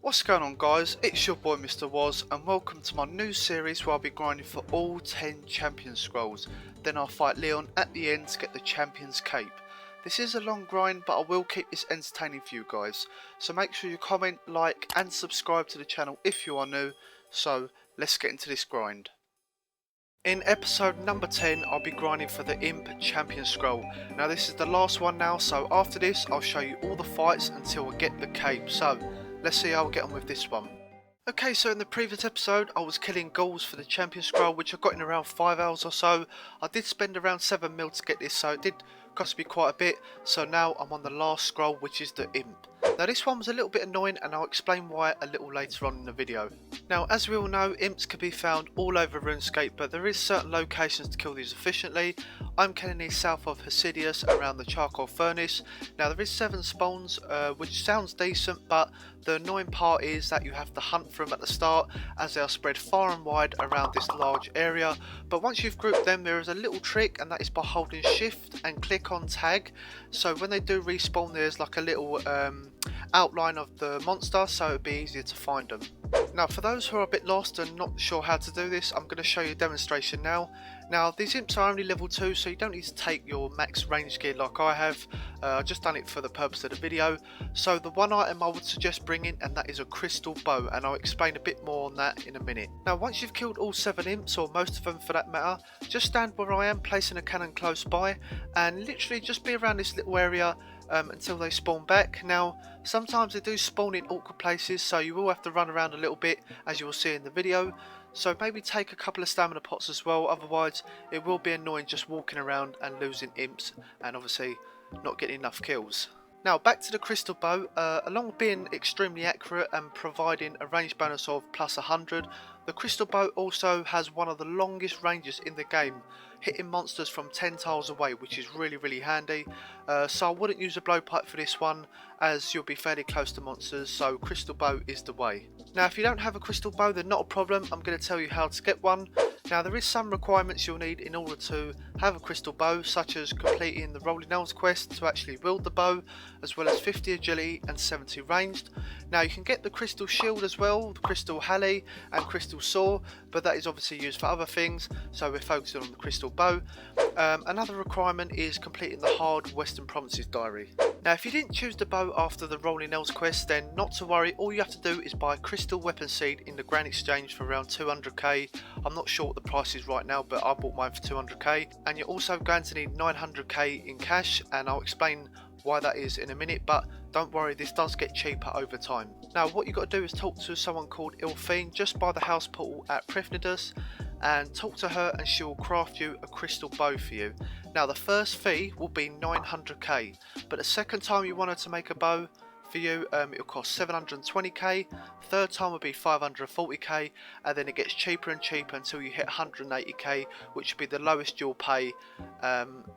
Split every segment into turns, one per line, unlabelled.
What's going on, guys? It's your boy Mr. Woz, and welcome to my new series where I'll be grinding for all 10 champion scrolls. Then I'll fight Leon at the end to get the champion's cape. This is a long grind, but I will keep this entertaining for you guys. So make sure you comment, like and subscribe to the channel if you are new. So let's get into this grind. In episode number 10, I'll be grinding for the IMP champion scroll. Now this is the last one now, so after this I'll show you all the fights until I get the cape. So let's see how I get on with this one. Okay, so in the previous episode I was killing ghouls for the champion scroll, which I got in around 5 hours or so. I did spend around 7 mil to get this, so it did cost me quite a bit. So now I'm on the last scroll, which is the imp. Now this one was a little bit annoying, and I'll explain why a little later on in the video. Now as we all know, imps can be found all over RuneScape, but there is certain locations to kill these efficiently. I'm killing these south of Hasidius around the charcoal furnace. Now there is 7 spawns, which sounds decent, but the annoying part is that you have to hunt for them at the start, as they are spread far and wide around this large area. But once you've grouped them, there is a little trick, and that is by holding shift and click on tag. So when they do respawn, there's like a little outline of the monster, so it'll be easier to find them. Now for those who are a bit lost and not sure how to do this, I'm going to show you a demonstration now. Now these imps are only level 2, so you don't need to take your max range gear like I have. I've just done it for the purpose of the video. So the one item I would suggest bringing, and that is a crystal bow, and I'll explain a bit more on that in a minute. Now once you've killed all 7 imps, or most of them for that matter, just stand where I am, placing a cannon close by, and literally just be around this little area until they spawn back. Now sometimes they do spawn in awkward places, so you will have to run around a little bit, as you will see in the video. So maybe take a couple of stamina pots as well, otherwise it will be annoying just walking around and losing imps, and obviously not getting enough kills. Now back to the crystal bow. Along with being extremely accurate and providing a range bonus of plus 100, the crystal bow also has one of the longest ranges in the game, hitting monsters from 10 tiles away, which is really handy. So I wouldn't use a blowpipe for this one, as you'll be fairly close to monsters, so crystal bow is the way. Now if you don't have a crystal bow, then not a problem, I'm going to tell you how to get one. Now there is some requirements you'll need in order to have a crystal bow, such as completing the Rolling Elms quest to actually wield the bow, as well as 50 agility and 70 ranged. Now you can get the crystal shield as well, the crystal halley and crystal saw, but that is obviously used for other things, so we're focusing on the crystal bow. Another requirement is completing the hard Western Provinces diary. Now if you didn't choose the bow after the Rolling Elms quest, then not to worry, all you have to do is buy crystal weapon seed in the Grand Exchange for around 200k. I'm not sure what the price is right now, but I bought mine for 200k, and you're also going to need 900k in cash, and I'll explain why that is in a minute, but don't worry, this does get cheaper over time. Now what you've got to do is talk to someone called Ilfine just by the house portal at Prifnidus, and talk to her and she will craft you a crystal bow for you. Now the first fee will be 900k, but the second time you wanted to make a bow for you, it'll cost 720k, third time will be 540k, and then it gets cheaper and cheaper until you hit 180k, which will be the lowest you'll pay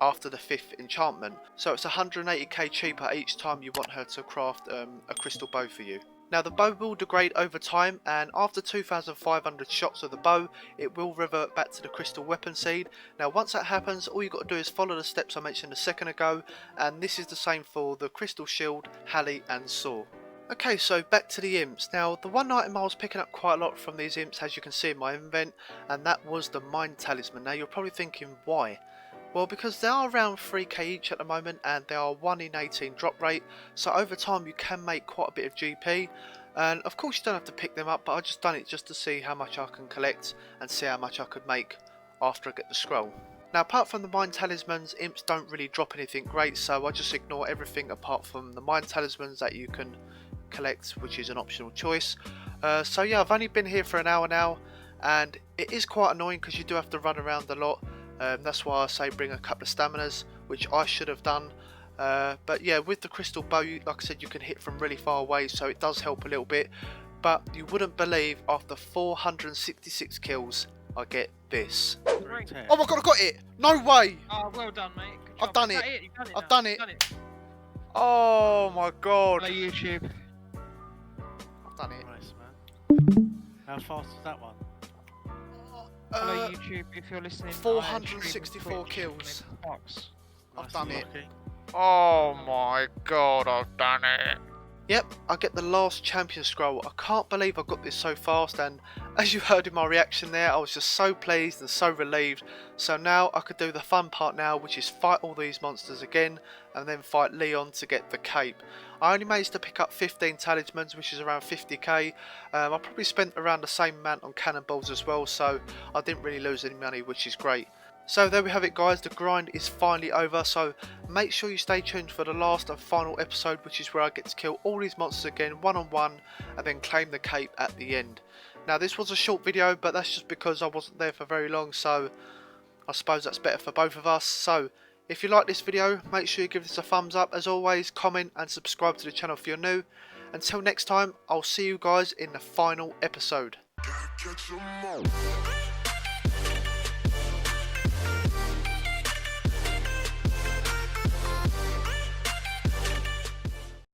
after the 5th enchantment. So it's 180k cheaper each time you want her to craft a crystal bow for you. Now the bow will degrade over time, and after 2,500 shots of the bow it will revert back to the crystal weapon seed. Now once that happens, all you got to do is follow the steps I mentioned a second ago, and this is the same for the crystal shield, halley and saw. Okay, so back to the imps. Now the one item I was picking up quite a lot from these imps, as you can see in my invent, and that was the mind talisman. Now you're probably thinking why? Well, because they are around 3k each at the moment, and they are 1 in 18 drop rate, so over time you can make quite a bit of GP. And of course you don't have to pick them up, but I just done it just to see how much I can collect and see how much I could make after I get the scroll. Now apart from the mind talismans, imps don't really drop anything great, so I just ignore everything apart from the mind talismans that you can collect, which is an optional choice. So yeah, I've only been here for an hour now, and it is quite annoying because you do have to run around a lot. That's why I say bring a couple of staminas, which I should have done. But yeah, with the crystal bow, like I said, you can hit from really far away, so it does help a little bit. But you wouldn't believe, after 466 kills, I get this. Oh my god, I got it! No way!
Oh, well done, mate. Good job.
I've done it.
I've done it.
Oh my god!
Hello, YouTube.
I've done it.
Nice, man. How fast is that one?
Hello, YouTube. If you're listening,
464 kills.
Box.
I've done it.
Lucky.
Oh my god, I've done it. Yep, I get the last champion scroll. I can't believe I got this so fast, and as you heard in my reaction there, I was just so pleased and so relieved. So now I could do the fun part now, which is fight all these monsters again and then fight Leon to get the cape. I only managed to pick up 15 talismans, which is around 50k. I probably spent around the same amount on cannonballs as well, so I didn't really lose any money, which is great. So there we have it guys, the grind is finally over, so make sure you stay tuned for the last and final episode, which is where I get to kill all these monsters again one on one and then claim the cape at the end. Now this was a short video, but that's just because I wasn't there for very long, so I suppose that's better for both of us. So if you like this video, make sure you give this a thumbs up. As always, comment and subscribe to the channel if you're new. Until next time, I'll see you guys in the final episode.